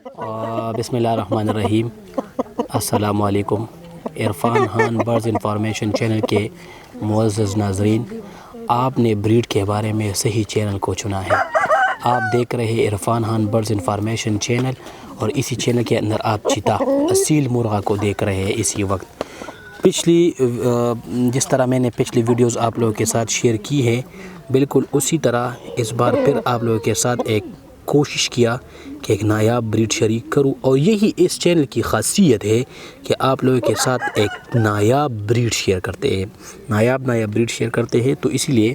بسم اللہ الرحمن الرحیم۔ السلام علیکم۔ Irfan Khan birds information channel کے معزز ناظرین، آپ نے بریڈ کے بارے میں صحیح چینل کو چنا ہے۔ آپ دیکھ رہے ہیں Irfan Khan birds information channel, اور اسی چینل کے اندر آپ چیتا اصیل مرغا کو دیکھ رہے ہیں اسی وقت۔ جس طرح میں نے پچھلی ویڈیوز آپ لوگوں کے ساتھ شیئر کی ہے، بالکل اسی طرح اس بار پھر آپ لوگوں کے ساتھ ایک کوشش کیا کہ ایک نایاب بریڈ شریک کروں، اور یہی اس چینل کی خاصیت ہے کہ آپ لوگوں کے ساتھ ایک نایاب بریڈ شیئر کرتے ہیں، نایاب بریڈ شیئر کرتے ہیں۔ تو اسی لیے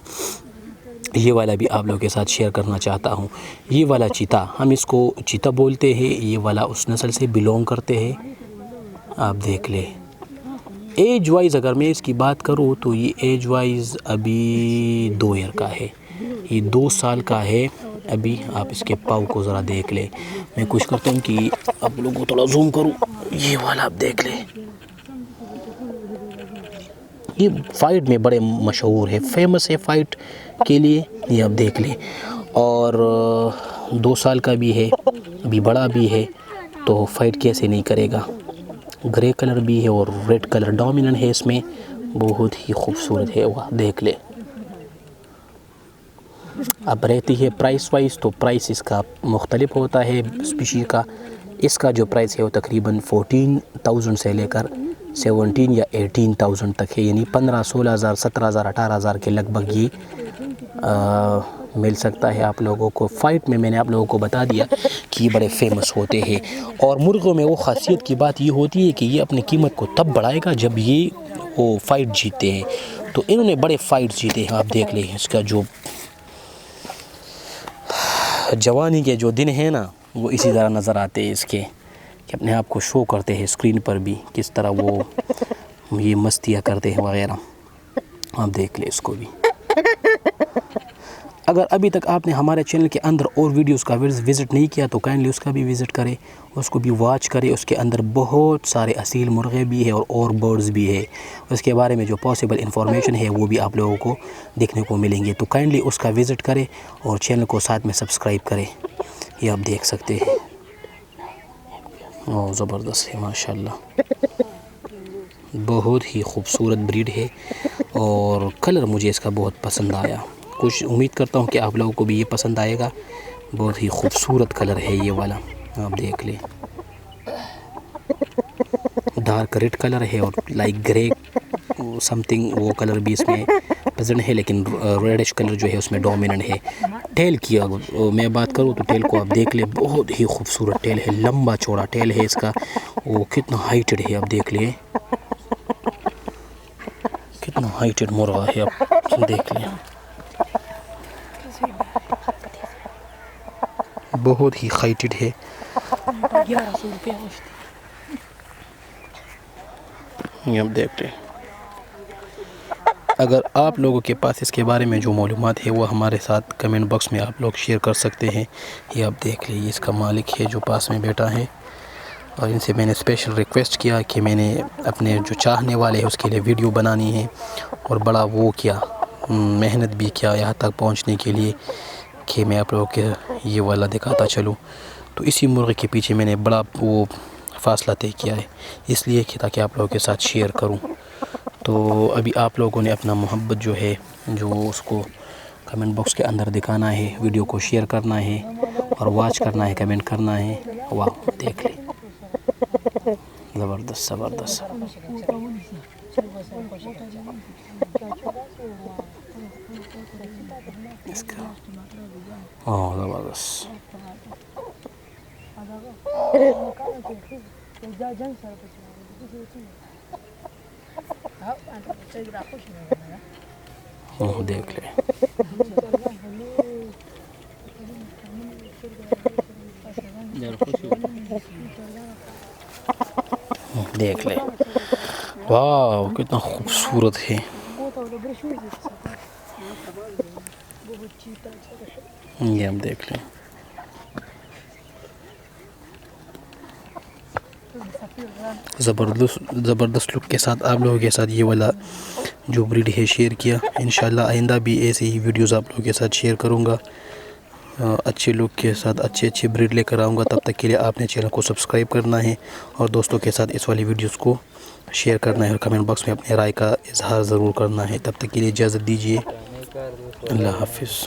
یہ والا بھی آپ لوگوں کے ساتھ شیئر کرنا چاہتا ہوں۔ یہ والا چیتا، ہم اس کو چیتا بولتے ہیں، یہ والا اس نسل سے بلونگ کرتے ہیں۔ آپ دیکھ لیں ایج وائز، اگر میں اس کی بات کروں تو یہ ایج وائز ابھی 2 ایئر کا ہے، یہ 2 سال کا ہے ابھی۔ آپ اس کے پاؤں کو ذرا دیکھ لیں۔ میں کوشش کرتا ہوں کہ آپ لوگوں کو تھوڑا زوم کروں۔ یہ والا آپ دیکھ لیں، یہ فائٹ میں بڑے مشہور ہے، فیمس ہے فائٹ کے لیے۔ یہ آپ دیکھ لیں، اور 2 سال کا بھی ہے، ابھی بڑا بھی ہے، تو فائٹ کیسے نہیں کرے گا۔ گرے کلر بھی ہے اور ریڈ کلر ڈومیننٹ ہے اس میں، بہت ہی خوبصورت ہے۔ وہ دیکھ لیں۔ اب رہتی ہے پرائس وائز، تو پرائس اس کا مختلف ہوتا ہے اسپیشی کا۔ اس کا جو پرائس ہے وہ تقریباً 14,000 سے لے کر 17 یا 18,000 تک ہے، یعنی 15,000 16,000 17,000 18,000 کے لگ بھگ یہ مل سکتا ہے آپ لوگوں کو۔ فائٹ میں نے آپ لوگوں کو بتا دیا کہ یہ بڑے فیمس ہوتے ہیں، اور مرغوں میں وہ خاصیت کی بات یہ ہوتی ہے کہ یہ اپنی قیمت کو تب بڑھائے گا جب یہ وہ فائٹ جیتے ہیں۔ تو انہوں نے بڑے فائٹ جیتے ہیں۔ آپ دیکھ لیں اس کا جو جوانی کے جو دن ہیں نا، وہ اسی طرح نظر آتے ہیں اس کے، کہ اپنے آپ کو شو کرتے ہیں اسکرین پر بھی، کس طرح وہ یہ مستیاں کرتے ہیں وغیرہ۔ آپ دیکھ لیں اس کو بھی۔ اگر ابھی تک آپ نے ہمارے چینل کے اندر اور ویڈیوز کا وزٹ نہیں کیا تو کائنڈلی اس کا بھی وزٹ کرے، اس کو بھی واچ کرے۔ اس کے اندر بہت سارے اصیل مرغے بھی ہیں اور برڈز بھی ہے، اس کے بارے میں جو پاسبل انفارمیشن ہے وہ بھی آپ لوگوں کو دیکھنے کو ملیں گے۔ تو کائنڈلی اس کا وزٹ کرے اور چینل کو ساتھ میں سبسکرائب کرے۔ یہ آپ دیکھ سکتے ہیں، اوہ زبردست ہے ماشاءاللہ، بہت ہی خوبصورت بریڈ ہے، اور کلر مجھے اس کا بہت پسند آیا۔ کچھ امید کرتا ہوں کہ آپ لوگوں کو بھی یہ پسند آئے گا۔ بہت ہی خوبصورت کلر ہے یہ والا، آپ دیکھ لیں۔ ڈارک ریڈ کلر ہے اور لائک گرے سم تھنگ وہ کلر بھی اس میں پریزنٹ ہے، لیکن ریڈش کلر جو ہے اس میں ڈومیننٹ ہے۔ ٹیل کی اگر میں بات کروں تو ٹیل کو آپ دیکھ لیں، بہت ہی خوبصورت ٹیل ہے، لمبا چوڑا ٹیل ہے اس کا، وہ کتنا ہائٹڈ ہے آپ دیکھ لیں، کتنا ہائٹڈ مرغا ہے، آپ دیکھ لیں، بہت ہی ہائٹڈ ہے۔ یہ آپ دیکھ لیں۔ اگر آپ لوگوں کے پاس اس کے بارے میں جو معلومات ہے وہ ہمارے ساتھ کمنٹ باکس میں آپ لوگ شیئر کر سکتے ہیں۔ یہ آپ دیکھ لیں، یہ اس کا مالک ہے جو پاس میں بیٹھا ہے، اور ان سے میں نے اسپیشل ریکویسٹ کیا کہ میں نے اپنے جو چاہنے والے ہیں اس کے لیے ویڈیو بنانی ہے، اور بڑا وہ کیا محنت بھی کیا یہاں تک پہنچنے کے لیے کہ میں آپ لوگوں کے یہ والا دکھاتا چلوں۔ تو اسی مرغے کے پیچھے میں نے بڑا وہ فاصلہ طے کیا ہے، اس لیے کہ تاکہ آپ لوگوں کے ساتھ شیئر کروں۔ تو ابھی آپ لوگوں نے اپنا محبت جو ہے جو اس کو کمنٹ باکس کے اندر دکھانا ہے، ویڈیو کو شیئر کرنا ہے اور واچ کرنا ہے، کمنٹ کرنا ہے۔ واہ دیکھ لیں، زبردست زبردست، اس کا زبردست۔ دیکھ لیں، دیکھ لیں، واہ کتنا خوبصورت ہے۔ یہ ہم دیکھ لیں، زبردست لک کے ساتھ آپ لوگوں کے ساتھ یہ والا جو بریڈ ہے شیئر کیا۔ انشاءاللہ آئندہ بھی ایسے ہی ویڈیوز آپ لوگوں کے ساتھ شیئر کروں گا۔ اچھے لوگ کے ساتھ اچھے بریڈ لے کر آؤں گا. تب تک کے لیے آپ نے چینل کو سبسکرائب کرنا ہے اور دوستوں کے ساتھ اس والی ویڈیوز کو شیئر کرنا ہے اور کمنٹ باکس میں اپنے رائے کا اظہار ضرور کرنا ہے. تب تک کے لیے اجازت دیجیے. اللہ حافظ.